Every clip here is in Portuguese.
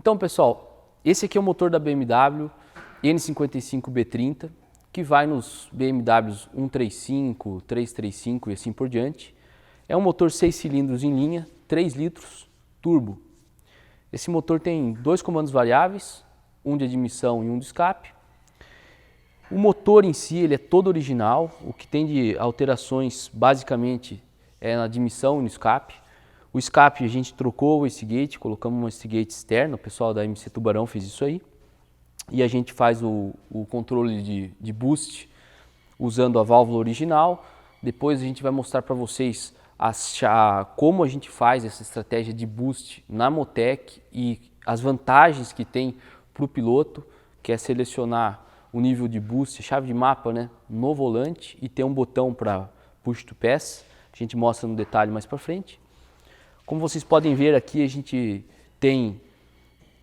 Então, pessoal, esse aqui é o motor da BMW N55 B30, que vai nos BMWs 135, 335 e assim por diante. É um motor 6 cilindros em linha, 3 litros, turbo. Esse motor tem 2 comandos variáveis, um de admissão e um de escape. O motor em si ele é todo original, o que tem de alterações basicamente é na admissão e no escape. O escape a gente trocou o wastegate, colocamos um wastegate externo, o pessoal da MC Tubarão fez isso aí. E a gente faz o controle de boost usando a válvula original. Depois a gente vai mostrar para vocês como a gente faz essa estratégia de boost na Motec e as vantagens que tem para o piloto, que é selecionar o nível de boost, chave de mapa, né, no volante e ter um botão para push to pass. A gente mostra no detalhe mais para frente. Como vocês podem ver aqui, a gente tem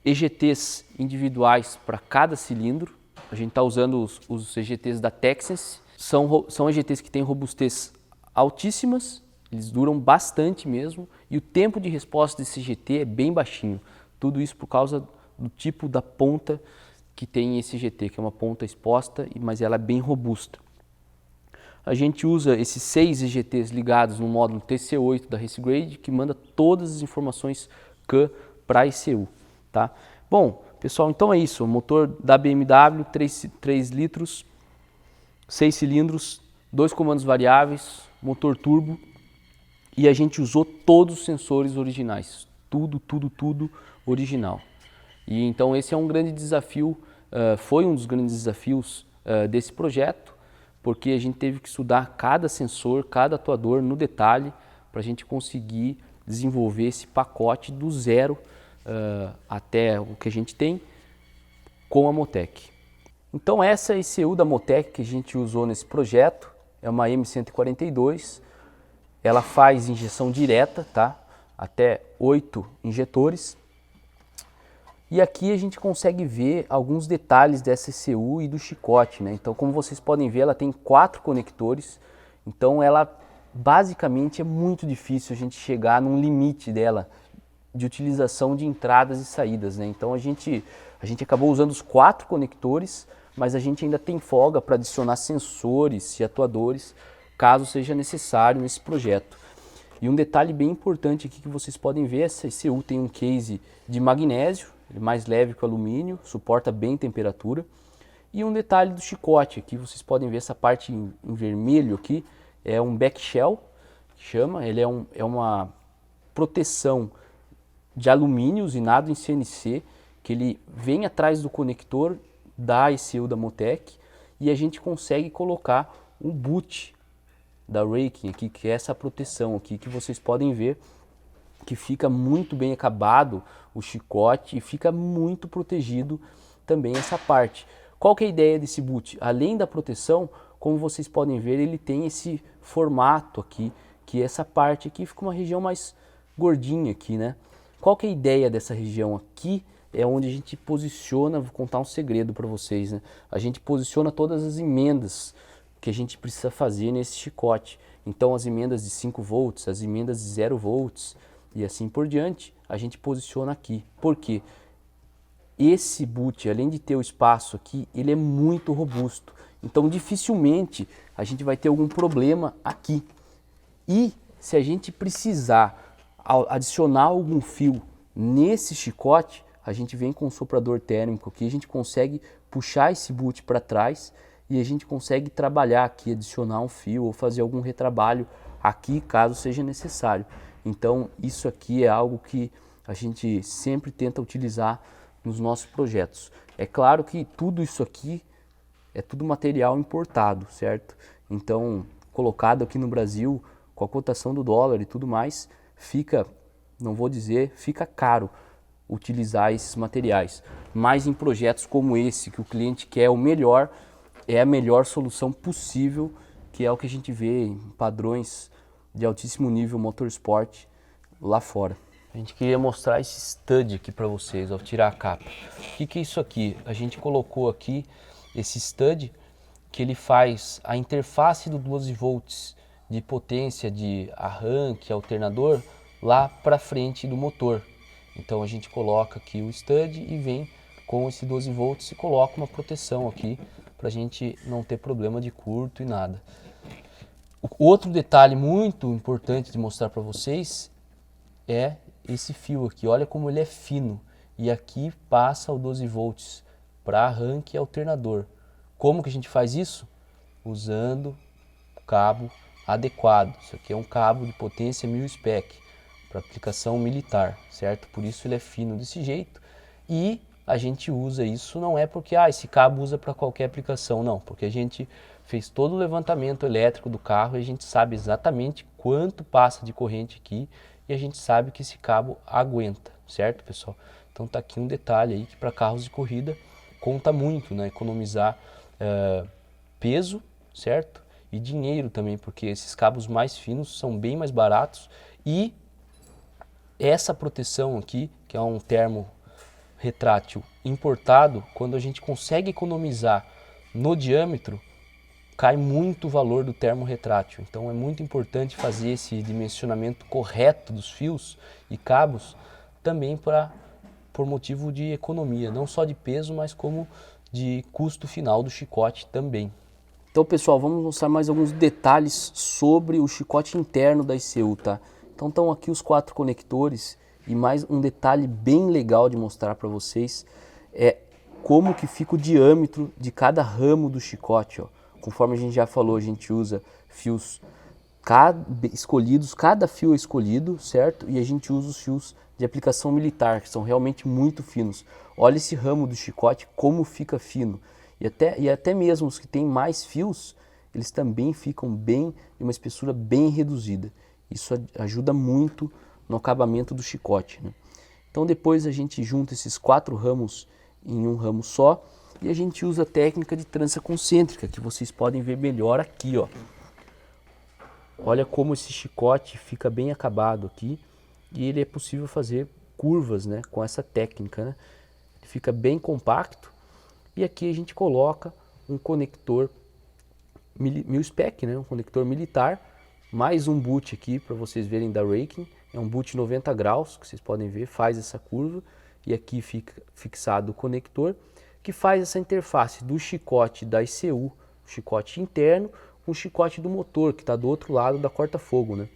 EGTs individuais para cada cilindro. A gente está usando os EGTs da Texas. São EGTs que têm robustez altíssimas, eles duram bastante mesmo e o tempo de resposta desse EGT é bem baixinho. Tudo isso por causa do tipo da ponta que tem esse EGT, que é uma ponta exposta, mas ela é bem robusta. A gente usa esses 6 EGTs ligados no módulo TC8 da RaceGrade, que manda todas as informações CAN para a ECU. Tá? Bom, pessoal, então é isso. O motor da BMW, 3 litros, 6 cilindros, 2 comandos variáveis, motor turbo. E a gente usou todos os sensores originais. Tudo original. E então esse é um grande desafio, foi um dos grandes desafios desse projeto, porque a gente teve que estudar cada sensor, cada atuador no detalhe, para a gente conseguir desenvolver esse pacote do zero até o que a gente tem com a Motec. Então essa é a ECU da Motec que a gente usou nesse projeto, é uma M142, ela faz injeção direta, tá? Até 8 injetores. E aqui a gente consegue ver alguns detalhes dessa ECU e do chicote, né? Então, como vocês podem ver, ela tem 4 conectores. Então, ela basicamente é muito difícil a gente chegar num limite dela de utilização de entradas e saídas, né? Então, a gente acabou usando os 4 conectores, mas a gente ainda tem folga para adicionar sensores e atuadores, caso seja necessário nesse projeto. E um detalhe bem importante aqui que vocês podem ver, essa ECU tem um case de magnésio, ele é mais leve que o alumínio, suporta bem temperatura. E um detalhe do chicote aqui, vocês podem ver essa parte em vermelho aqui, é um back shell, que chama, ele é uma proteção de alumínio usinado em CNC, que ele vem atrás do conector da ECU da Motec e a gente consegue colocar um boot da Raking aqui, que é essa proteção aqui que vocês podem ver, que fica muito bem acabado o chicote e fica muito protegido também essa parte. Qual que é a ideia desse boot? Além da proteção, como vocês podem ver, ele tem esse formato aqui, que essa parte aqui fica uma região mais gordinha aqui, né? Qual que é a ideia dessa região aqui? É onde a gente posiciona, vou contar um segredo para vocês, né? A gente posiciona todas as emendas que a gente precisa fazer nesse chicote. Então as emendas de 5 volts, as emendas de 0 volts e assim por diante, a gente posiciona aqui. Por quê? Esse boot, além de ter o espaço aqui, ele é muito robusto. Então dificilmente a gente vai ter algum problema aqui. E se a gente precisar adicionar algum fio nesse chicote, a gente vem com um soprador térmico aqui, a gente consegue puxar esse boot para trás e a gente consegue trabalhar aqui, adicionar um fio ou fazer algum retrabalho aqui, caso seja necessário. Então isso aqui é algo que a gente sempre tenta utilizar nos nossos projetos. É claro que tudo isso aqui é tudo material importado, certo? Então, colocado aqui no Brasil, com a cotação do dólar e tudo mais, fica, não vou dizer, fica caro utilizar esses materiais. Mas em projetos como esse, que o cliente quer o melhor, é a melhor solução possível, que é o que a gente vê em padrões de altíssimo nível motorsport lá fora. A gente queria mostrar esse stud aqui para vocês, ao tirar a capa. O que é isso aqui? A gente colocou aqui esse stud, que ele faz a interface do 12 volts de potência de arranque, alternador, lá para frente do motor. Então a gente coloca aqui o stud e vem com esse 12 volts e coloca uma proteção aqui para a gente não ter problema de curto e nada. O outro detalhe muito importante de mostrar para vocês é esse fio aqui. Olha como ele é fino. E aqui passa o 12 volts para arranque e alternador. Como que a gente faz isso? Usando o cabo adequado. Isso aqui é um cabo de potência 1000 spec para aplicação militar, certo? Por isso ele é fino desse jeito. E a gente usa isso, não é porque esse cabo usa para qualquer aplicação, não. Porque a gente fez todo o levantamento elétrico do carro e a gente sabe exatamente quanto passa de corrente aqui e a gente sabe que esse cabo aguenta, certo, pessoal? Então tá aqui um detalhe aí que para carros de corrida conta muito, né? Economizar peso, certo? E dinheiro também, porque esses cabos mais finos são bem mais baratos e essa proteção aqui, que é um termo retrátil importado, quando a gente consegue economizar no diâmetro, cai muito o valor do termo retrátil. Então é muito importante fazer esse dimensionamento correto dos fios e cabos também por motivo de economia, não só de peso, mas como de custo final do chicote também. Então, pessoal, vamos mostrar mais alguns detalhes sobre o chicote interno da ICU, tá? Então estão aqui os 4 conectores e mais um detalhe bem legal de mostrar para vocês é como que fica o diâmetro de cada ramo do chicote, ó. Conforme a gente já falou, a gente usa fios escolhidos, cada fio é escolhido, certo? E a gente usa os fios de aplicação militar, que são realmente muito finos. Olha esse ramo do chicote, como fica fino. E até mesmo os que têm mais fios, eles também ficam bem, em uma espessura bem reduzida. Isso ajuda muito no acabamento do chicote, né? Então depois a gente junta esses 4 ramos em um ramo só e a gente usa a técnica de trança concêntrica, que vocês podem ver melhor aqui, ó. Olha como esse chicote fica bem acabado aqui e ele é possível fazer curvas, né, com essa técnica, né? Ele fica bem compacto e aqui a gente coloca um conector mil spec, né, um conector militar, mais um boot aqui para vocês verem da Raking, é um boot 90 graus, que vocês podem ver, faz essa curva e aqui fica fixado o conector que faz essa interface do chicote da ICU, o chicote interno, com o chicote do motor, que está do outro lado da corta-fogo, né?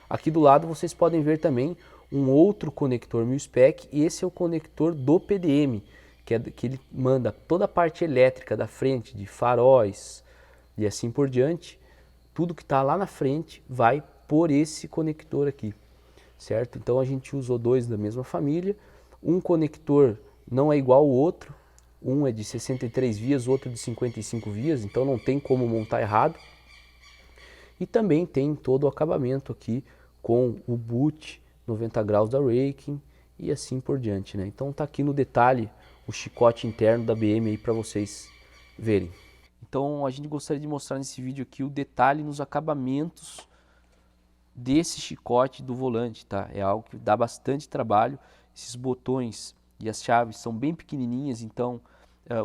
Aqui do lado vocês podem ver também um outro conector mil spec, e esse é o conector do PDM, que ele manda toda a parte elétrica da frente, de faróis e assim por diante. Tudo que está lá na frente vai por esse conector aqui, certo? Então a gente usou 2 da mesma família, um conector não é igual ao outro, um é de 63 vias, outro de 55 vias, então não tem como montar errado. E também tem todo o acabamento aqui com o boot 90 graus da Raking e assim por diante, né? Então tá aqui no detalhe o chicote interno da BM aí para vocês verem. Então a gente gostaria de mostrar nesse vídeo aqui o detalhe nos acabamentos desse chicote do volante, tá? É algo que dá bastante trabalho. Esses botões e as chaves são bem pequenininhas, então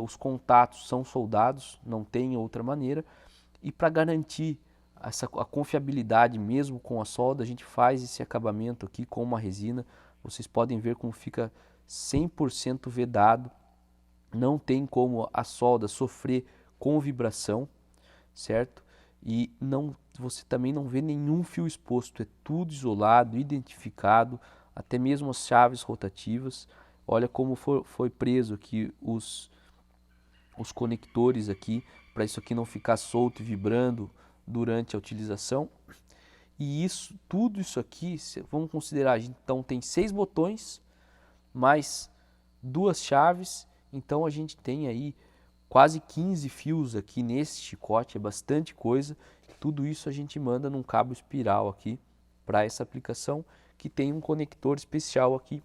os contatos são soldados, não tem outra maneira. E para garantir a confiabilidade mesmo com a solda, a gente faz esse acabamento aqui com uma resina. Vocês podem ver como fica 100% vedado, não tem como a solda sofrer com vibração, certo? E você também não vê nenhum fio exposto, é tudo isolado, identificado, até mesmo as chaves rotativas. Olha como foi preso aqui os conectores aqui, para isso aqui não ficar solto e vibrando durante a utilização. E tudo isso aqui, vamos considerar, então tem 6 botões, mais 2 chaves, então a gente tem aí quase 15 fios aqui nesse chicote, é bastante coisa. Tudo isso a gente manda num cabo espiral aqui para essa aplicação, que tem um conector especial aqui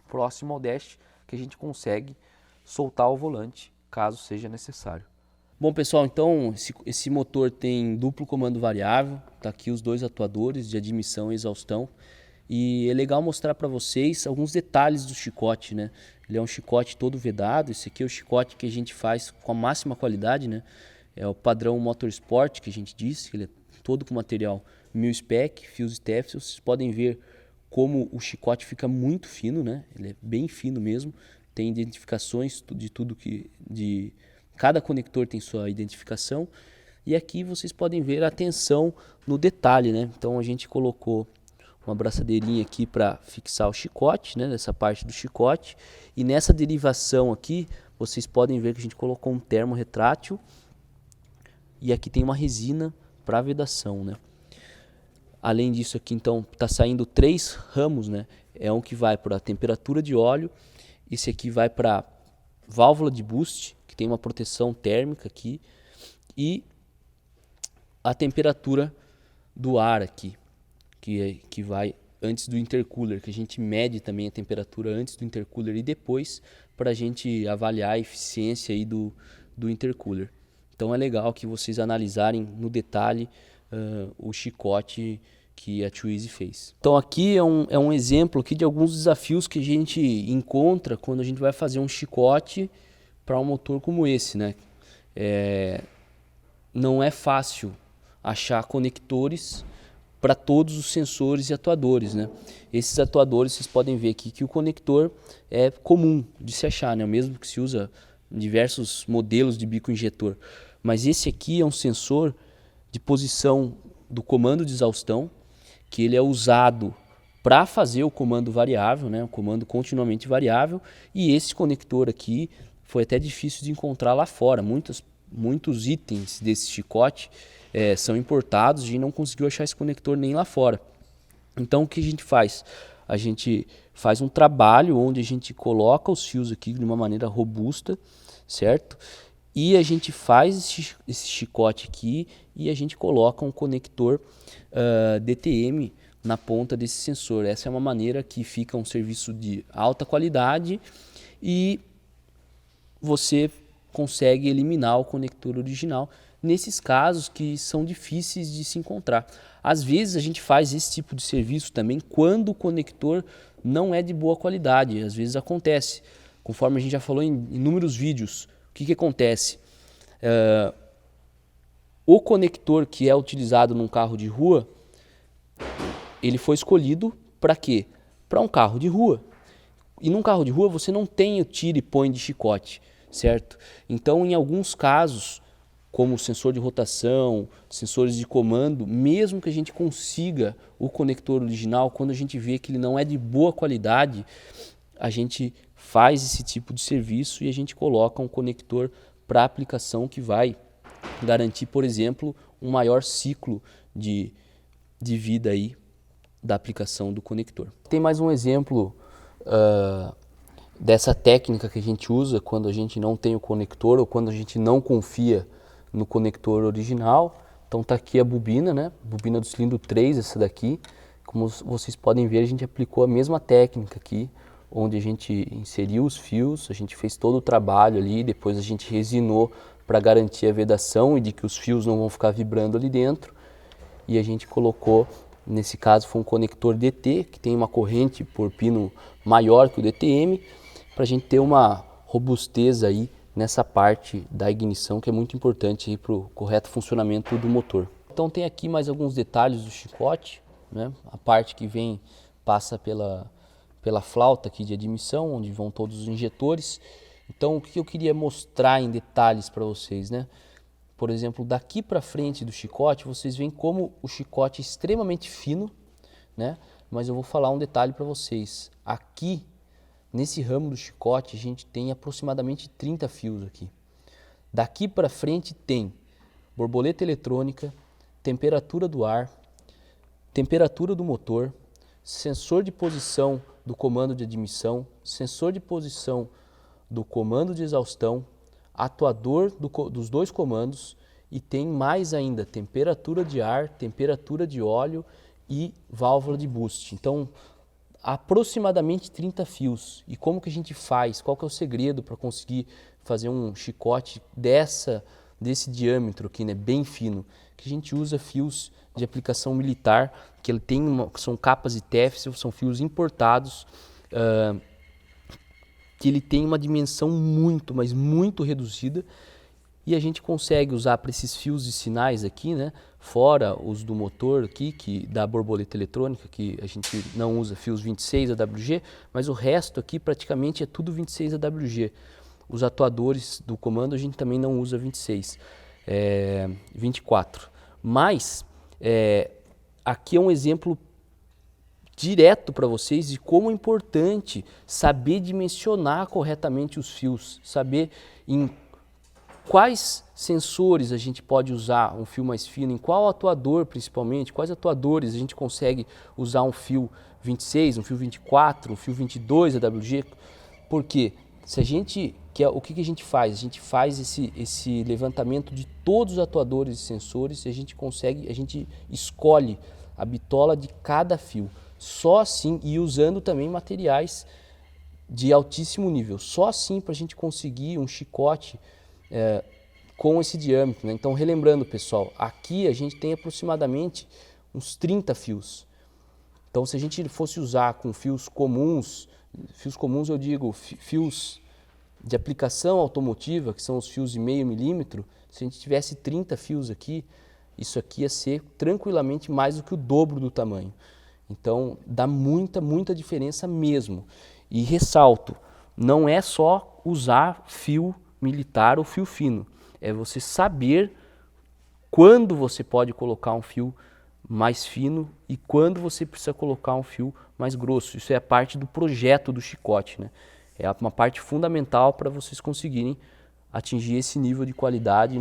próximo ao dash, que a gente consegue soltar o volante caso seja necessário. Bom pessoal, então esse motor tem duplo comando variável, tá aqui os 2 atuadores de admissão e exaustão. E é legal mostrar para vocês alguns detalhes do chicote, né? Ele é um chicote todo vedado, esse aqui é o chicote que a gente faz com a máxima qualidade, né? É o padrão Motorsport que a gente disse, ele é todo com material mil spec, fios Teflon. Vocês podem ver como o chicote fica muito fino, né? Ele é bem fino mesmo. Tem identificações de tudo cada conector tem sua identificação. E aqui vocês podem ver a atenção no detalhe, né? Então a gente colocou uma braçadeirinha aqui para fixar o chicote, né? Nessa parte do chicote. E nessa derivação aqui, vocês podem ver que a gente colocou um termo retrátil. E aqui tem uma resina para vedação, né? Além disso aqui, então, está saindo 3 ramos, né? É um que vai para a temperatura de óleo, esse aqui vai para válvula de boost, que tem uma proteção térmica aqui, e a temperatura do ar aqui, que vai antes do intercooler, que a gente mede também a temperatura antes do intercooler e depois para a gente avaliar a eficiência aí do intercooler. Então é legal que vocês analisarem no detalhe o chicote que a Twizy fez. Então aqui é um exemplo aqui de alguns desafios que a gente encontra quando a gente vai fazer um chicote para um motor como esse, né? Não é fácil achar conectores para todos os sensores e atuadores, né? Esses atuadores, vocês podem ver aqui que o conector é comum de se achar, né? O mesmo que se usa em diversos modelos de bico injetor. Mas esse aqui é um sensor de posição do comando de exaustão, que ele é usado para fazer o comando variável, né? O comando continuamente variável. E esse conector aqui foi até difícil de encontrar lá fora. Muitos itens desse chicote são importados e não conseguiu achar esse conector nem lá fora. Então o que a gente faz? A gente faz um trabalho onde a gente coloca os fios aqui de uma maneira robusta, certo? E a gente faz esse chicote aqui e a gente coloca um conector DTM na ponta desse sensor. Essa é uma maneira que fica um serviço de alta qualidade e você consegue eliminar o conector original nesses casos que são difíceis de se encontrar. Às vezes a gente faz esse tipo de serviço também quando o conector não é de boa qualidade. Às vezes acontece, conforme a gente já falou em inúmeros vídeos. O que acontece? O conector que é utilizado num carro de rua, ele foi escolhido para quê? Para um carro de rua. E num carro de rua você não tem o tira e põe de chicote, certo? Então, em alguns casos, como sensor de rotação, sensores de comando, mesmo que a gente consiga o conector original, quando a gente vê que ele não é de boa qualidade, a gente faz esse tipo de serviço e a gente coloca um conector para aplicação que vai garantir, por exemplo, um maior ciclo de vida aí da aplicação do conector. Tem mais um exemplo dessa técnica que a gente usa quando a gente não tem o conector ou quando a gente não confia no conector original. Então tá aqui a bobina, né? Bobina do cilindro 3, essa daqui. Como vocês podem ver, a gente aplicou a mesma técnica aqui, onde a gente inseriu os fios, a gente fez todo o trabalho ali, depois a gente resinou para garantir a vedação e de que os fios não vão ficar vibrando ali dentro. E a gente colocou, nesse caso foi um conector DT, que tem uma corrente por pino maior que o DTM, para a gente ter uma robustez aí nessa parte da ignição, que é muito importante para o correto funcionamento do motor. Então tem aqui mais alguns detalhes do chicote, né? A parte que passa pela flauta aqui de admissão, onde vão todos os injetores. Então o que eu queria mostrar em detalhes para vocês, né? Por exemplo, daqui para frente do chicote, vocês veem como o chicote é extremamente fino, né? Mas eu vou falar um detalhe para vocês. Aqui, nesse ramo do chicote, a gente tem aproximadamente 30 fios aqui. Daqui para frente tem borboleta eletrônica, temperatura do ar, temperatura do motor, sensor de posição do comando de admissão, sensor de posição do comando de exaustão, atuador dos dois comandos e tem mais ainda temperatura de ar, temperatura de óleo e válvula de boost. Então, aproximadamente 30 fios. E como que a gente faz? Qual que é o segredo para conseguir fazer um chicote desse diâmetro aqui, né, bem fino? Que a gente usa fios de aplicação militar, que são capas de teflon, são fios importados, que ele tem uma dimensão muito, mas muito reduzida E a gente consegue usar para esses fios de sinais aqui, né? Fora os do motor aqui, da borboleta eletrônica, que a gente não usa fios 26 AWG, mas o resto aqui praticamente é tudo 26 AWG. Os atuadores do comando a gente também não usa 26, 24. Mas aqui é um exemplo direto para vocês de como é importante saber dimensionar corretamente os fios, saber em quais sensores a gente pode usar um fio mais fino, em qual atuador principalmente, quais atuadores a gente consegue usar um fio 26, um fio 24, um fio 22 AWG, porque se a gente o que a gente faz? A gente faz esse levantamento de todos os atuadores e sensores e a gente escolhe a bitola de cada fio, só assim, e usando também materiais de altíssimo nível, só assim para a gente conseguir um chicote com esse diâmetro, né? Então, relembrando, pessoal, aqui a gente tem aproximadamente uns 30 fios. Então, se a gente fosse usar com fios comuns eu digo fios de aplicação automotiva, que são os fios de 0,5 milímetro, se a gente tivesse 30 fios aqui, isso aqui ia ser tranquilamente mais do que o dobro do tamanho. Então, dá muita diferença mesmo. E ressalto, não é só usar fio militar ou fio fino, é você saber quando você pode colocar um fio mais fino e quando você precisa colocar um fio mais grosso. Isso é a parte do projeto do chicote, né? É uma parte fundamental para vocês conseguirem atingir esse nível de qualidade